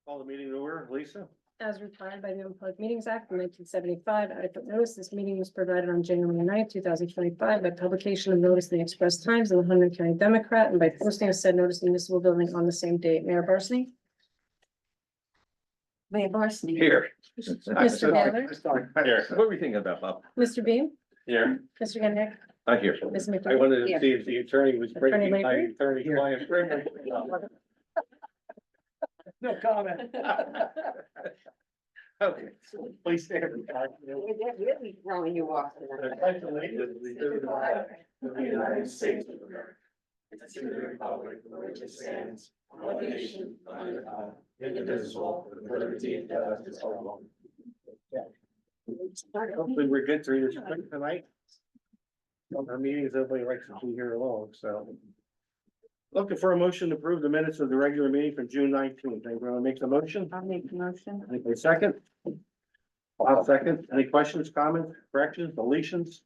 Call the meeting to order, Lisa. As required by the Open Public Meetings Act of 1975, adequate notice. This meeting was provided on January 9th, 2025 by publication of notice in the Express Times and the Hunter County Democrat and by posting of said notice in the municipal building on the same date. Mayor Barsney? Mayor Barsney. Here. Mr. Baylor? Here. What were we thinking about, Bob? Mr. Beam? Here. Mr. Kennedy? Not here. Ms. I McDermott? wanted to see if the attorney was breaking my Attorney attorney client. No comment. Okay, please stand. They're really throwing you off. The United States of America. And to the republic for which it stands, one nation, under God, indivisible, with liberty and justice for all. Hopefully we're good through this quick tonight. Our meetings, everybody likes to be here along, so. Looking for a motion to approve the minutes of the regular meeting from June 19th. Anybody want to make the motion? I'll make the motion. Anybody second? I'll second. Any questions, comments, corrections, deletions?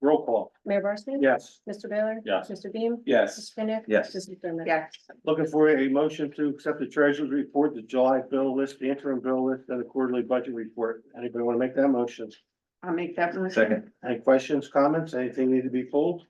Roll call. Mayor Barsney? Yes. Mr. Baylor? Yes. Mr. Beam? Yes. Mr. Kennedy? Yes. Ms. McDermott? Yes, Looking for a motion to accept the treasurer's report, the July bill list, the interim bill list, and the quarterly budget report. Anybody want to make that motion? I'll make that motion. Second. Any questions, comments, anything need to be pulled?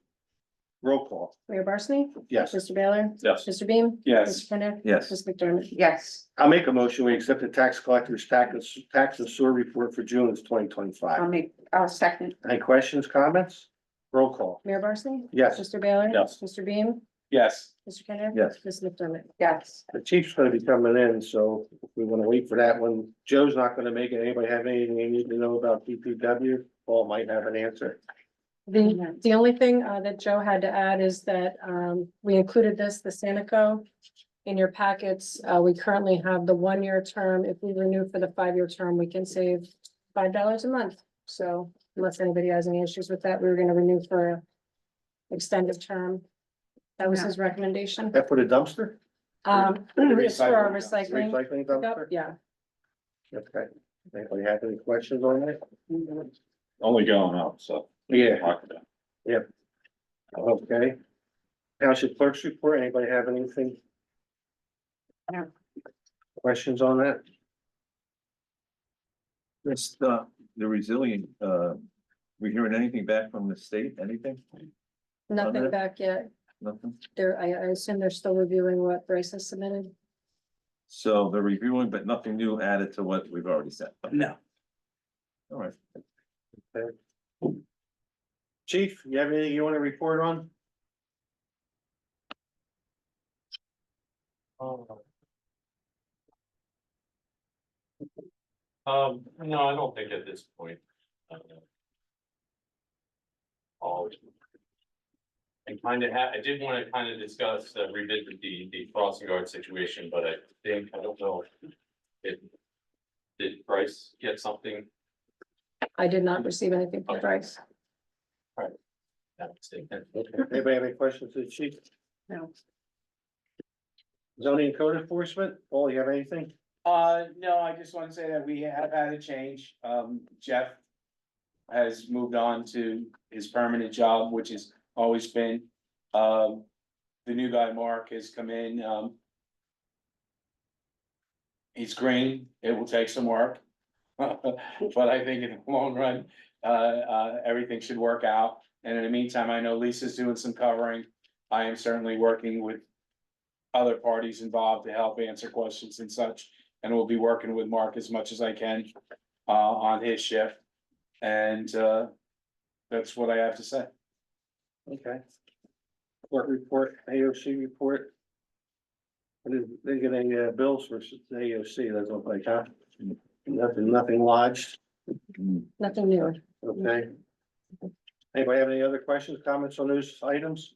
Roll call. Mayor Barsney? Yes. Mr. Baylor? Yes. Mr. Beam? Yes. Mr. Kennedy? Yes. Ms. McDermott? Yes, I'll make a motion. We accept the tax collector's tax and sewer report for June of 2025. I'll second. Any questions, comments? Roll call. Mayor Barsney? Yes. Mr. Baylor? Yes. Mr. Beam? Yes. Mr. Kennedy? Yes. Ms. McDermott? Yes, The chief's gonna be coming in, so we wanna wait for that one. Joe's not gonna make it. Anybody have anything they need to know about DPW? Paul might have an answer. The only thing that Joe had to add is that we included the Sanico in your packets. We currently have the 1-year term. If we renew for the 5-year term, we can save $5 a month. So unless anybody has any issues with that, we were gonna renew for an extended term. That was his recommendation. That for the dumpster? It's for our recycling. Recycling dumpster? Yeah, Okay. Anybody have any questions on that? Only going up, so. Yeah, talk about it. okay. Township clerk's report. Anybody have anything? No. Questions on that? Just the resilient, we hearing anything back from the state, anything? nothing back yet. Nothing? I assume they're still reviewing what Bryce has submitted. So they're reviewing, but nothing new added to what we've already said. No. All right. Chief, you have anything you want to report on? No, I don't think at this point. Oh. I did want to kind of discuss, revisit the crossing guard situation, but I don't know. Did Bryce get something? I did not receive anything from Bryce. Anybody have any questions to the chief? no, Zoning and code enforcement? Paul, you have anything? No, I just want to say that we have had a change. Jeff has moved on to his permanent job, which has always been. The new guy, Mark, has come in. He's green. It will take some work. But I think in the long run, everything should work out. And in the meantime, I know Lisa's doing some covering. I am certainly working with other parties involved to help answer questions and such. And we'll be working with Mark as much as I can on his shift. And that's what I have to say. Okay. Court report, AOC report. They get any bills for the AOC, that's what like, huh? Nothing lodged, Nothing new. okay? Anybody have any other questions, comments on those items?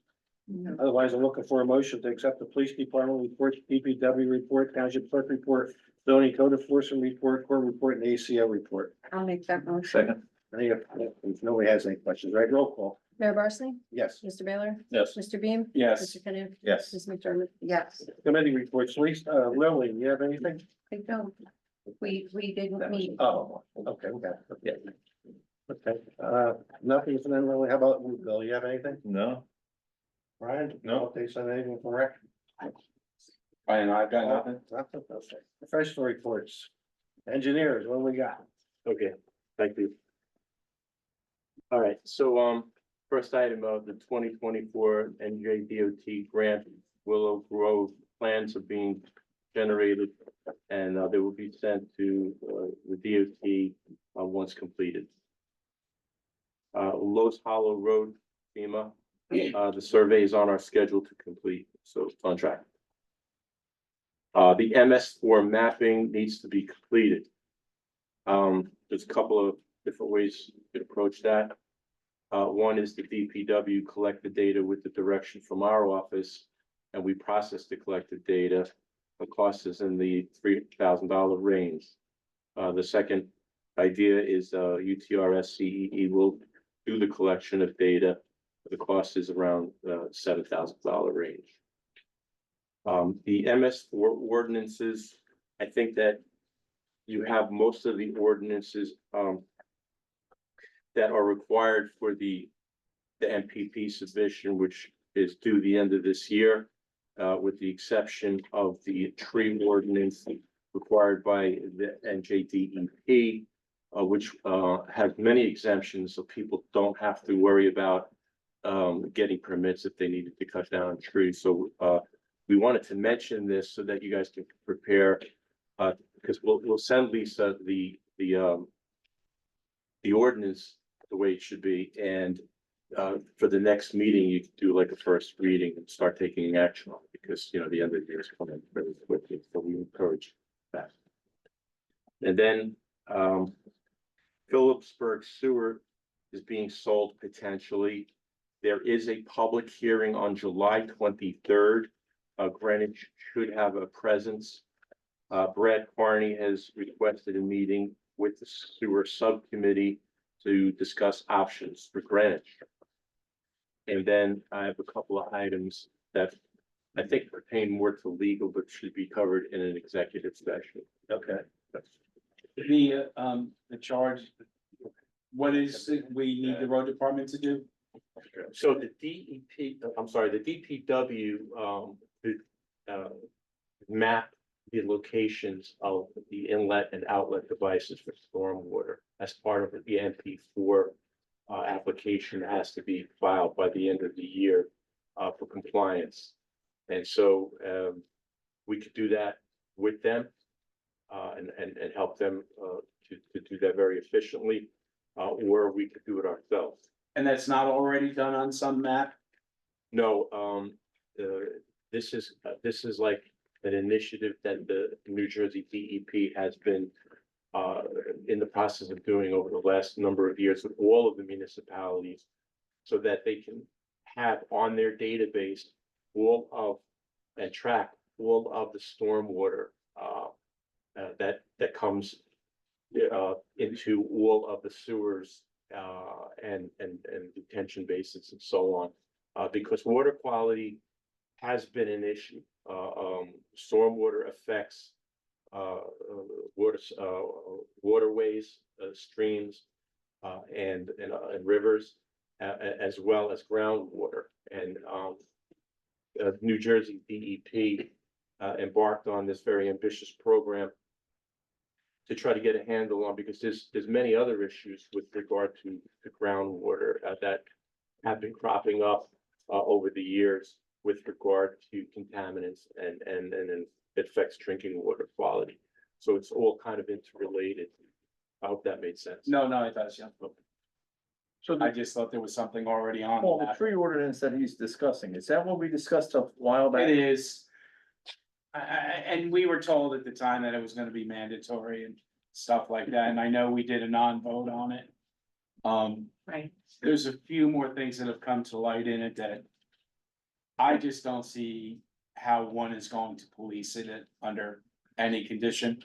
no. Otherwise, I'm looking for a motion to accept the police department report, DPW report, township clerk report, zoning code enforcement report, court report, and ACO report. I'll make that motion. Second? Any, if nobody has any questions, right? Roll call. Mayor Barsney? Yes. Mr. Baylor? Yes. Mr. Beam? Yes, Mr. Kennedy? Yes. Ms. McDermott? Yes, Committee reports, Lisa, Lily, you have anything? I don't. We didn't meet. Oh, okay, we got it. Yeah. Okay, nothing from them really. How about you, Bill? You have anything? No? Brian? No. Updates on anything from Rick? And I've got nothing. Nothing, okay. Professional reports. Engineers, what do we got? Okay, thank you. All right, so, first item of the 2024 NJDOT grant, Willow Grove plans are being generated. And, they will be sent to, the DOT, once completed. Los Hollow Road, FEMA, the survey is on our schedule to complete, so it's on track. The MS4 mapping needs to be completed. There's a couple of different ways you could approach that. One is the DPW collect the data with the direction from our office, and we process the collected data. The cost is in the $3,000 range. The second idea is, UTRS CEE will do the collection of data. The cost is around, $7,000 range. The MS4 ordinances, I think that you have most of the ordinances, that are required for the MPP submission, which is due the end of this year, with the exception of the tree ordinance required by the NJDEP, which, has many exemptions, so people don't have to worry about, getting permits if they needed to cut down trees. So, we wanted to mention this so that you guys can prepare, because we'll send Lisa the ordinance the way it should be, and for the next meeting, you can do like a first reading and start taking action on it, because, you know, the end of the year is coming really quickly, so we encourage that. And then, Phillipsburg Sewer is being sold potentially. There is a public hearing on July 23rd. Greenwich should have a presence. Brad Carney has requested a meeting with the sewer subcommittee to discuss options for Greenwich. And then I have a couple of items that I think pertain more to legal, but should be covered in an executive session. Okay. The charge, what is it we need the road department to do? So the the DPW, map the locations of the inlet and outlet devices for stormwater as part of the MP4 application that has to be filed by the end of the year for compliance. And so we could do that with them and help them to do that very efficiently, or we could do it ourselves. And that's not already done on some map? No, this is like an initiative that the New Jersey DEP has been in the process of doing over the last number of years with all of the municipalities, so that they can have on their database all of and track all of the stormwater that comes into all of the sewers and detention basins and so on, because water quality has been an issue. Stormwater affects waterways, streams, and rivers, as well as groundwater. And New Jersey DEP embarked on this very ambitious program to try to get a handle on, because there's many other issues with regard to groundwater that have been cropping up over the years with regard to contaminants and it affects drinking water quality. So it's all kind of interrelated. I hope that made sense. No, it does, yeah. So I just thought there was something already on Paul, the that. tree ordinance that he's discussing, is that what we discussed a while back? It is. And we were told at the time that it was gonna be mandatory and stuff like that, and I know we did a non-vote on it. Right. There's a few more things that have come to light in it that I just don't see how one is going to police it under any condition.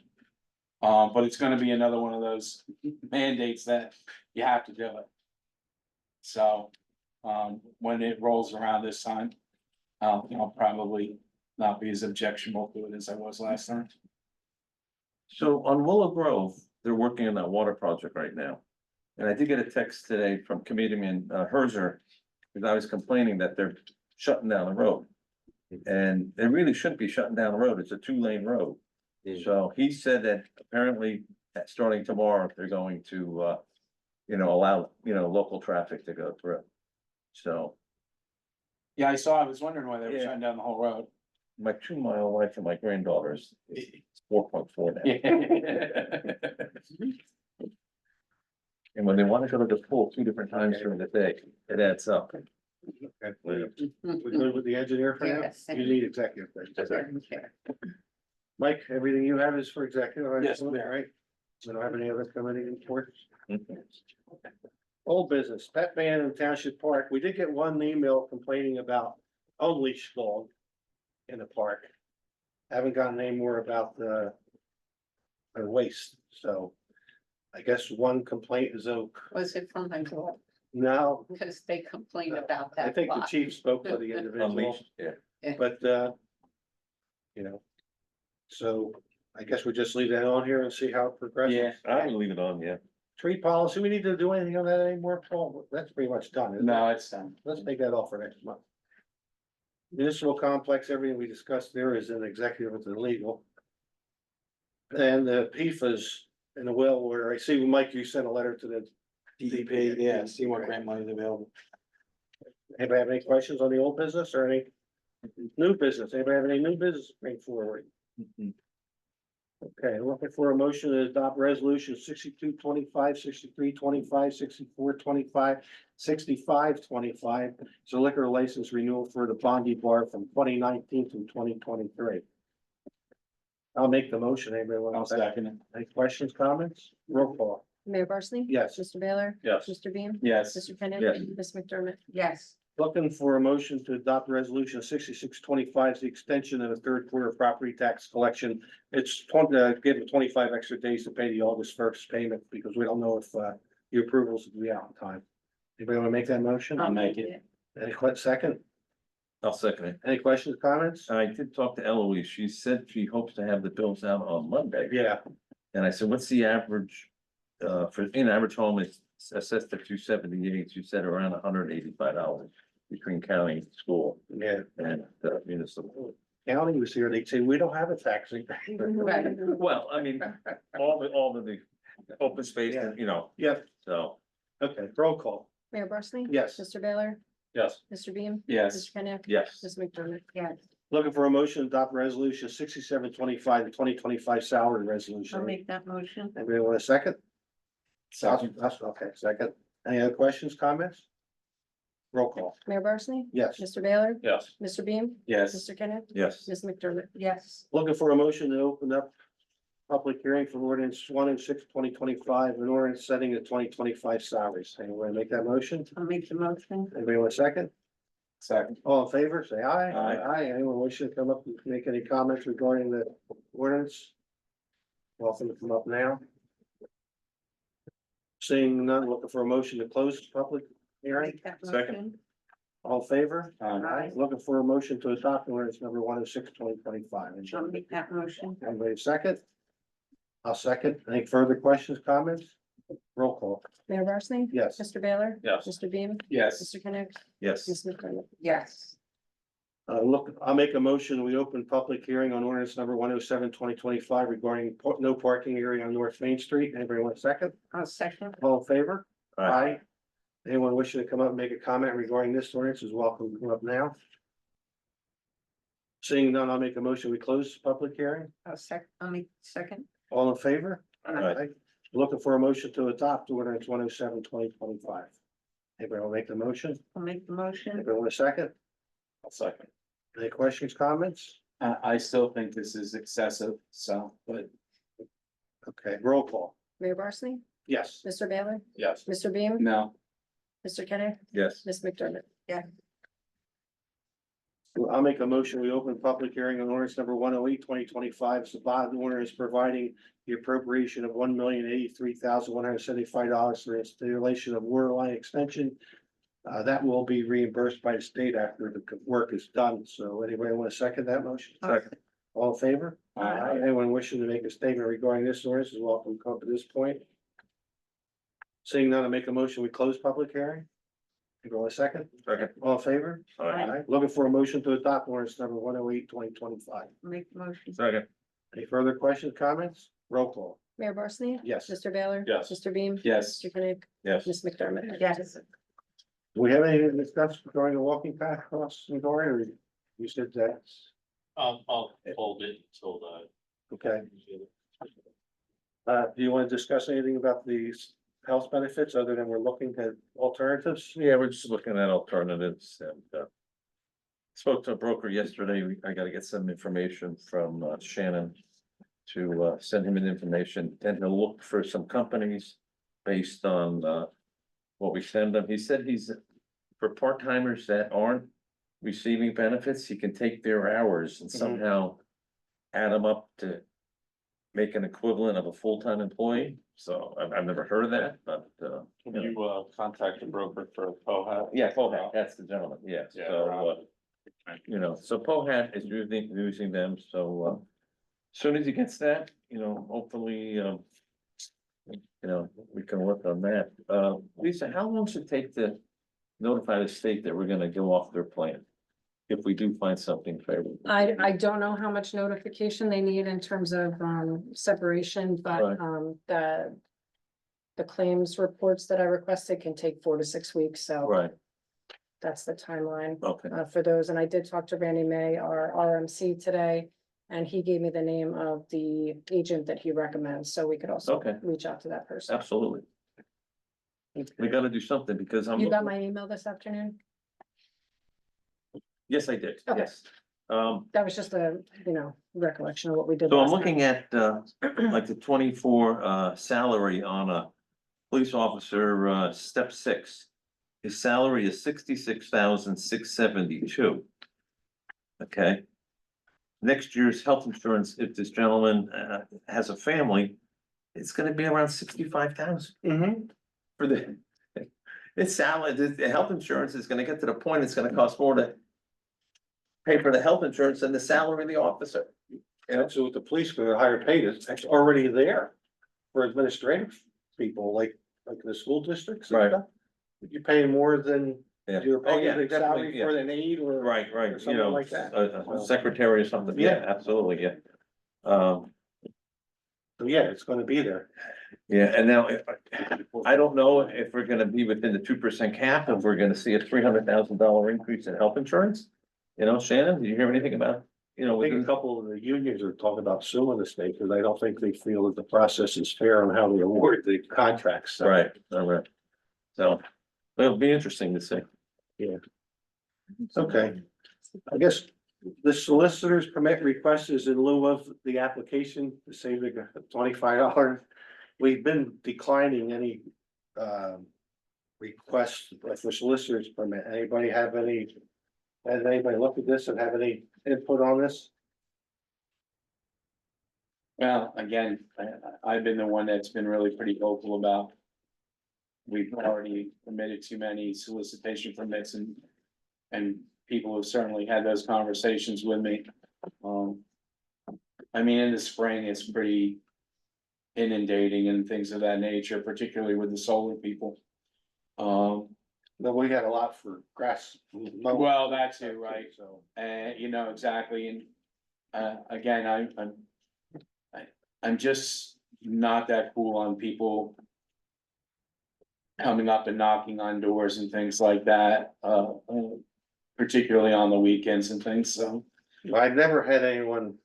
But it's gonna be another one of those mandates that you have to do it. So, when it rolls around this time, I'll probably not be as objectionable to it as I was last time. So on Willow Grove, they're working on that water project right now. And I did get a text today from Committeeman Herzer, because I was complaining that they're shutting down the road. And it really shouldn't be shutting down the road. It's a 2-lane road. So he said that apparently, starting tomorrow, they're going to, allow, local traffic to go through. So Yeah, I was wondering why they were Yeah. shutting down the whole road. my 2-mile wife and my granddaughter's 4.4 now. And when they want to go to the pool 2 different times during the day, it adds up. Okay. We good with the engineer for now? Yes. You need executive. Mike, everything you have is for executive? Yes, All right. We don't have any other committee reports? Old business, pet ban in Township Park. We did get one email complaining about unleashed dog in the park. Haven't gotten any more about the waste, so I guess one complaint is oak. Was it from my daughter? Now, Because they complained about that. I think the lot. chief spoke for the individual, Unleashed, yeah. but, so I guess we just leave that on here and see how it progresses. Yeah. I would leave it on, yeah. Tree policy, we need to do anything on that anymore, Paul? That's pretty much done, isn't it? No, it's done. Let's take that off for next month. Municipal complex, everything we discussed there is in executive with the legal. And the PFAS in the well order, I see, Mike, you sent a letter to the. DEP, yeah, see what grant money is available. Anybody have any questions on the old business or any new business? Anybody have any new business to bring forward? Okay, looking for a motion to adopt resolution 6225, 6325, 6425, 6525. It's a liquor license renewal for the Bondi Bar from 2019 to 2023. I'll make the motion. Anybody want I'll to second? second it. Any questions, comments? Roll call. Mayor Barsney? Yes. Mr. Baylor? Yes. Mr. Beam? Yes, Mr. Kenneth? Yes. Ms. McDermott? Yes, Looking for a motion to adopt resolution 6625, the extension of the third quarter property tax collection. It's give them 25 extra days to pay the August 1st payment because we don't know if the approvals will be out in time. Anybody want to make that motion? I'll make it. Any second? I'll second it. Any questions, comments? I did talk to Eloise. She said she hopes to have the bills out on Monday. Yeah, And I said, what's the average, average home is assessed at 278. She said around $185 between county and school yeah. and municipal. County was here, they'd say, we don't have a taxing. right. Well, I mean, all of the open space, and, Yep, so. okay, roll call. Mayor Barsney? Yes. Mr. Baylor? Yes. Mr. Beam? Yes, Mr. Kenneth? Yes. Ms. McDermott? Yes, Looking for a motion to adopt resolution 6725, the 2025 salary I'll resolution. make that motion. Anybody want a second? second, Okay, second. Any other questions, comments? Roll call. Mayor Barsney? Yes. Mr. Baylor? Yes. Mr. Beam? yes, Mr. Kenneth? Yes. Ms. McDermott? Yes, Looking for a motion to open up public hearing for ordinance 106/2025, an ordinance setting the 2025 salaries. Anyone make that motion? I'll make the motion. Anybody want a second? second, All in favor, say aye. Aye. Anyone wishing to come up and make any comments regarding the ordinance? Welcome to come up now. Seeing none, looking for a motion to close the public I'll hearing. make that Second. motion. All in favor? Aye. Looking for a motion to adopt ordinance number 106/2025. I'll make that motion. Anybody second? I'll second. Any further questions, comments? Roll call. Mayor Barsney? Yes. Mr. Baylor? Yes. Mr. Beam? yes, Mr. Kenneth? Yes. Ms. McDermott? Yes, I'll make a motion. We open public hearing on ordinance number 107/2025 regarding no parking area on North Main Street. Anybody want a second? I'll second. All in favor? Aye. Anyone wishing to come up and make a comment regarding this ordinance is welcome to come up now. Seeing none, I'll make a motion. We close the public hearing. I'll make second. All in favor? Aye. Looking for a motion to adopt ordinance 107/2025. Anybody will make the motion? I'll make the motion. Anybody want a second? I'll second. Any questions, comments? I still think this is excessive, so, but Okay, roll call. Mayor Barsney? Yes. Mr. Baylor? Yes. Mr. Beam? no, Mr. Kenneth? Yes. Ms. McDermott? I'll make a motion. We open public hearing on ordinance number 108/2025. It's the bond order is providing the appropriation of $1,083,175 for installation of water line extension. That will be reimbursed by the state after the work is done. So anybody want to second that motion? Second. All in favor? Aye. Anyone wishing to make a statement regarding this ordinance is welcome to come to this point. Seeing none, I make a motion. We close public hearing. Go a second? Second. All in favor? Aye. Looking for a motion to adopt ordinance number 108, 2025. Make the motion. Second. Any further questions, comments? Roll call. Mayor Barsney? Yes. Mr. Baylor? Yes. Mr. Beam? Yes. Mr. Kenneth? Yes. Ms. McDermott? Yes. Do we have anything to discuss regarding the walking path across the door, or you said that? I'll hold it until the. Okay. Do you want to discuss anything about these health benefits other than we're looking at alternatives? Yeah, we're just looking at alternatives and, spoke to a broker yesterday. I gotta get some information from Shannon to, send him an information and to look for some companies based on, what we send him. He said for part-timers that aren't receiving benefits, he can take their hours and somehow add them up to make an equivalent of a full-time employee. So I've never heard of that, but, Can you contact the broker for POHA? yeah, Pohat, that's the gentleman, yeah, Yeah, so, so Pohat is using them, so, as soon as he gets that, hopefully, we can work on that. Lisa, how long should it take to notify the state that we're gonna go off their plan? If we do find something favorable? I don't know how much notification they need in terms of, separation, but, Right. the claims reports that I requested can take 4 to 6 weeks, so Right, that's the timeline. okay, For those, and I did talk to Randy May, our RMC today, and he gave me the name of the agent that he recommends, so we could also Okay. reach out to that person. absolutely. We gotta do something because I'm. You got my email this afternoon? Yes, I did, Okay. yes. That was just a, recollection of what we did. So I'm last time. looking at, like the 24 salary on a police officer, step 6. His salary is 66,672. Okay. Next year's health insurance, if this gentleman, has a family, it's gonna be around 65,000 for the. His salary, the health insurance is gonna get to the point, it's gonna cost more to pay for the health insurance than the salary of the officer. And that's what the police are higher paid, it's already there for administrative people, like the school districts and Right. stuff. You're paying more than Yeah. you're Oh, paying yeah, the definitely, salary yeah. for an aide or. Right, or something like that. A secretary or something, yeah, Yeah. absolutely, yeah. So yeah, it's gonna be there. Yeah, and now, I don't know if we're gonna be within the 2% cap, if we're gonna see a $300,000 increase in health insurance. Shannon, did you hear anything about, I think a within- couple of the unions are talking about suing the state, because I don't think they feel that the process is fair on how they award the contracts. So, right, all right. So, it'll be interesting to see. okay, I guess the solicitor's permit request is in lieu of the application to save the $25. We've been declining any requests for solicitor's permit. Anybody have any? Has anybody looked at this and have any input on this? Well, again, I've been the one that's been really pretty vocal about. We've already committed too many solicitation permits and people have certainly had those conversations with me. I mean, in the spring, it's pretty inundating and things of that nature, particularly with the solar people. But we got a lot for grass. Well, that too, right? So. Exactly, and, again, I'm just not that cool on people. Coming up and knocking on doors and things like that, particularly on the weekends and things, so. I've never had anyone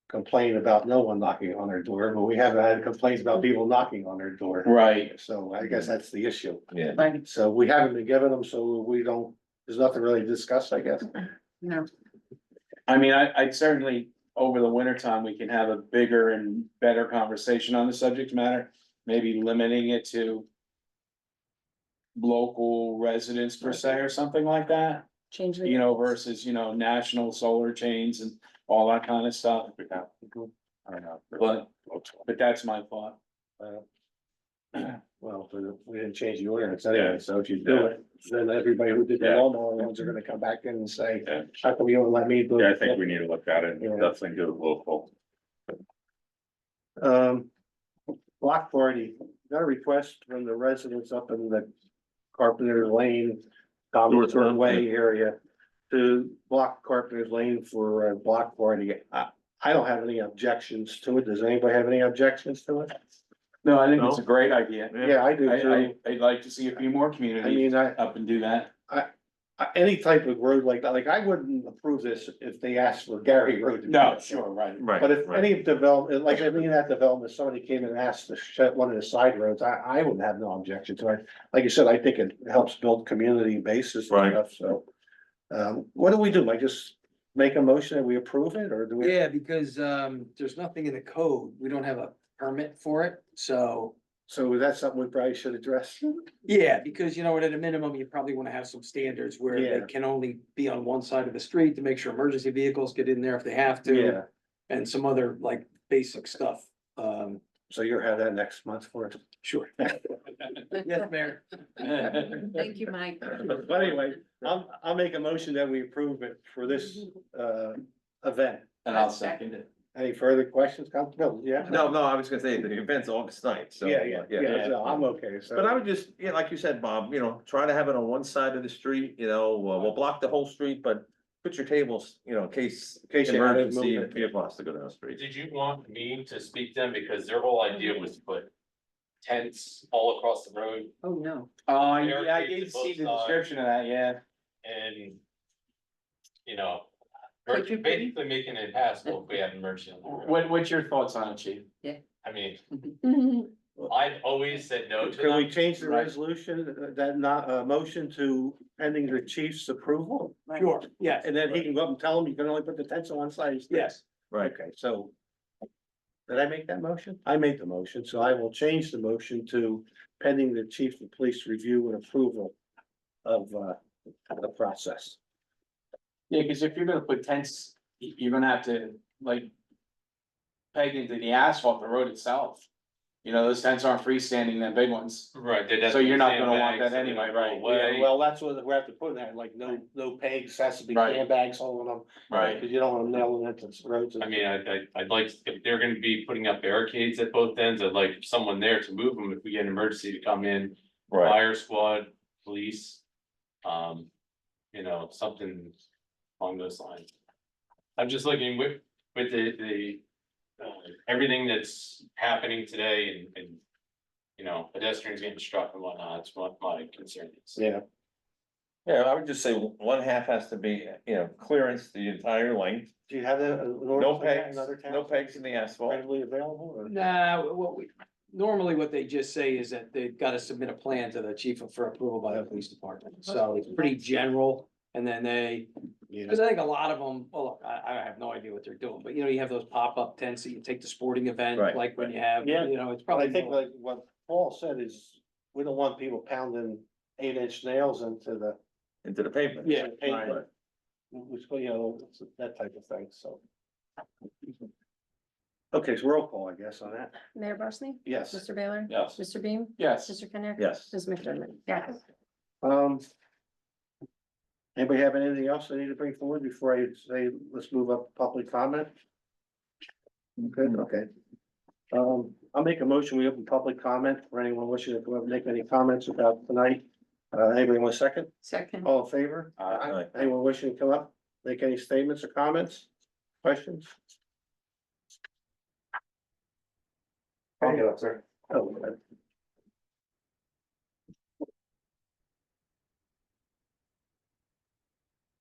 complain about no one knocking on their door, but we have had complaints about people knocking on their door. Right, So I guess that's the issue. Yeah, So we haven't been given them, so we don't, there's nothing really to discuss, I guess. No, I mean, I certainly, over the winter time, we can have a bigger and better conversation on the subject matter. Maybe limiting it to local residents per se or something like that, Change the. versus, national solar chains and all that kind of stuff. I don't know. But that's my thought. Well, we didn't change the ordinance anyway, so if you do it, then everybody who did the lawnmower ones are gonna come back in and say, Yeah. how come you don't let me do it? Yeah, I think we need to look at it, Yeah. definitely do it local. Block party, got a request from the residents up in the Carpenter Lane, Dominguez Way area to block Carpenter's Lane for a block party. I don't have any objections to it. Does anybody have any objections to it? No, I think it's a great idea. Yeah, I do too. I'd like to see a few more I communities mean, up and do that. any type of road like that, like I wouldn't approve this if they asked for Gary Road. to be No, built. sure, right. Right. But if right. any development, like any of that development, somebody came and asked to shut one of the side roads, I wouldn't have no objection to it. Like you said, I think it helps build community basis and Right. stuff, so. What do we do? I just make a motion that we approve it, or do we? Yeah, because there's nothing in the code. We don't have a permit for it, so. So that's something we probably should address. Yeah, because you know what, at a minimum, you probably wanna have some standards where Yeah. they can only be on one side of the street to make sure emergency vehicles get in there if they have to. Yeah, And some other like basic stuff. so you'll have that next month for it. Sure. Yes, Mayor. Thank you, Mike. But anyway, I'll make a motion that we approve it for this, event. And I'll second it. Any further questions, Council? Yeah? No, I was gonna say, the event's August 9th, so. Yeah, so I'm okay, so. But I would just, yeah, like you said, Bob, try to have it on one side of the street, we'll block the whole street, but put your tables, in case In case you had to emergency, move if it. vehicle has to go down the street. Did you want me to speak to them? Because their whole idea was to put tents all across the road Oh, no. Oh, yeah, I Barricades did to see both the sides. description of that, yeah. and, you know, Could you please? basically making it impassable if we have emergency. on the road. What's your thoughts on it, chief? I mean, I've always said no to Can we them. change the Right. resolution, that not, motion to pending the chief's approval? Sure, yes. And then he can go up and tell him you can only put the tents on one side. Yes. Right. Okay, so. Did I make that motion? I made the motion, so I will change the motion to pending the chief of police review and approval of, the process. Yeah, cause if you're gonna put tents, you're gonna have to like. Peg into the asphalt, the road itself. Those tents aren't freestanding, that big ones. Right. they'd have So to you're be not gonna want sandbags that and anyway, the right? whole way. Yeah, well, that's what we have to put in there, like no pegs, has to be Right. sandbags holding them. Right. Cause you don't want them nailing into the roads. I mean, I'd like, if they're gonna be putting up barricades at both ends, I'd like someone there to move them if we get an emergency to come in. Right, Fire squad, police, something along those lines. I'm just looking with the, everything that's happening today and, pedestrians getting struck and whatnot, it's what my concern is. Yeah, yeah, I would just say one half has to be, clearance the entire length, do you have that? no pegs, no pegs in the asphalt. Readily available or? Nah, normally what they just say is that they've got to submit a plan to the chief for approval by the police department. So it's pretty general. And then Yeah. because I think a lot of them, well, look, I have no idea what they're doing, but you have those pop-up tents that you take to sporting event, Right. like when you have, Yeah. it's But I probably. think more- like what Paul said is, we don't want people pounding 8-inch nails into the. Into the pavement. Yeah, pavement. Which, it's that type of thing, so. Okay, so roll call, I guess, on that. Mayor Barsney? Yes. Mr. Baylor? Yes. Mr. Beam? Yes. Mr. Kenneth? Yes. Ms. McDermott? Yes. Anybody have anything else they need to bring forward before I say, let's move up to public comment? Good, okay. I'll make a motion, we open public comment for anyone wishing to come up and make any comments about tonight. Anybody want a second? Second. All in favor? Aye. Anyone wishing to come up, make any statements or comments, questions? I'll get up, sir. Oh, okay.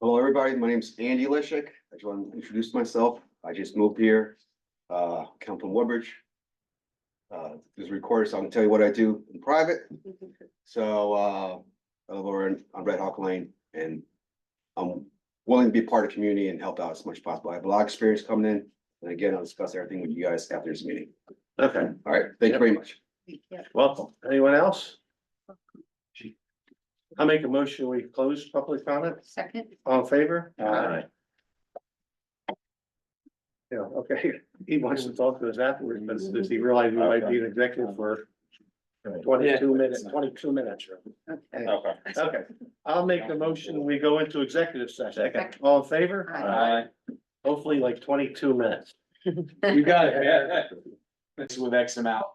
Hello, everybody. My name's Andy Lishik. I just want to introduce myself. I just moved here, come from Woodbridge. This is recorded, so I can tell you what I do in private. So, I live over on Red Hawk Lane, and I'm willing to be part of the community and help out as much as possible. I have a lot of experience coming in, and again, I'll discuss everything with you guys after this meeting. Okay, All right, thank you very much. welcome. Anyone else? I make a motion, we close public comment, Second. all in favor? Aye. Yeah, okay, he wants to talk to us afterwards, but does he realize we might be an executive for 22 minutes? Okay. Okay. Okay, I'll make the motion, we go into executive session. Second. All in favor? Aye. Hopefully like 22 minutes. You got it, yeah. That's with X amount.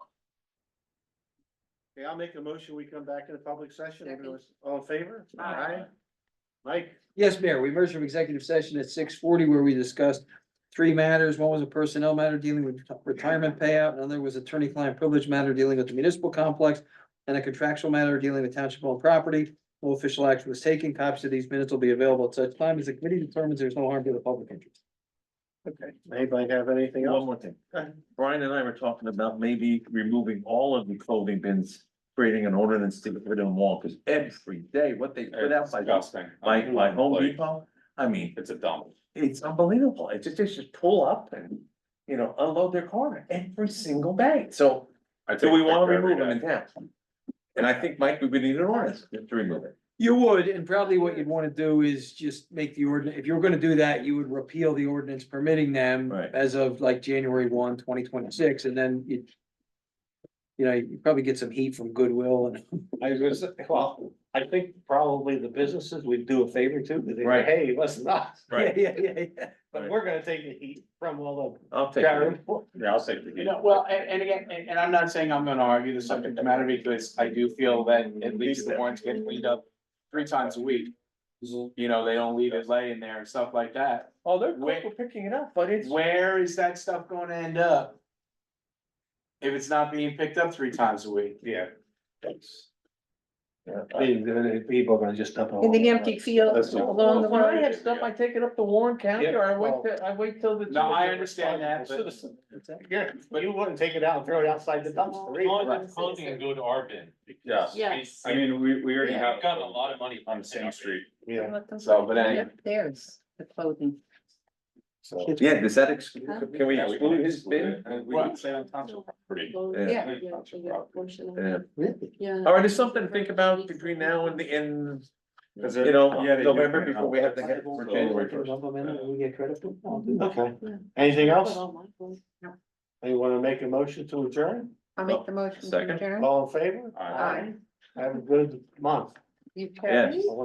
Okay, I'll make a motion, we come back in a public session, everyone's all in favor? Aye. Mike? Yes, Mayor, we emerged from executive session at 6:40 where we discussed three matters. One was a personnel matter dealing with retirement payout, another was attorney-client privilege matter dealing with the municipal complex, and a contractual matter dealing with township-owned property. No official action was taken. Copies of these minutes will be available at such time as the committee determines there's no harm to the public interest. Okay, anybody have anything One else? more thing. Brian and I were talking about maybe removing all of the clothing bins, creating an ordinance to get rid of them all, because every day what they put out by Disgusting. by Home Like, Depot, I mean, It's a dump. it's unbelievable. It's just, they just pull up and, you know, unload their car every single day. So I do take we a want to picture every remove them in day. town? And I think, Mike, we would need an ordinance to remove it. You would, and probably what you'd wanna do is just make the ordinance, if you were gonna do that, you would repeal the ordinance permitting them Right. as of like January 1, 2026, and then you know, you probably get some heat from Goodwill and. I was gonna say, well, I think probably the businesses would do a favor too, because they say, Right. hey, listen up. Right. Yeah. But we're gonna take the heat from all I'll the. take it. Yeah, I'll take the You heat. know, well, and again, and I'm not saying I'm gonna argue the subject matter because I do feel that at least the ones get cleaned up 3 times a week. You know, they don't leave it laying there and stuff like that. Oh, they're Wait. quick, we're picking it up, but it's. Where is that stuff gonna end up? If it's not being picked up 3 times a week? Yeah. People are gonna just dump it. In the empty field That's all. along the When I road. have stuff, I take it up to Warren County, or I wait till the. No, I understand that, but Citizen. Yeah, but you wouldn't take it out and throw it outside the dumpster. either. Clothing and go to our bin. yes, Yes. I mean, we already Yeah. have. We've gotten a lot of money On the same street. Yeah. So, but anyway. There's the clothing. So. Yeah, does that Huh? can we exclude his bin? We can say on township property. Yeah. Yeah. Yeah. All right, there's something to think about between now and the end, Cause you know, yeah, they do November clean before up. we have to get for January first. We get credit for it. I'll do that. Okay, anything else? You wanna make a motion to adjourn? I'll make the motion to Second. adjourn. All in favor? Aye. Have a good month. You Yes. carry?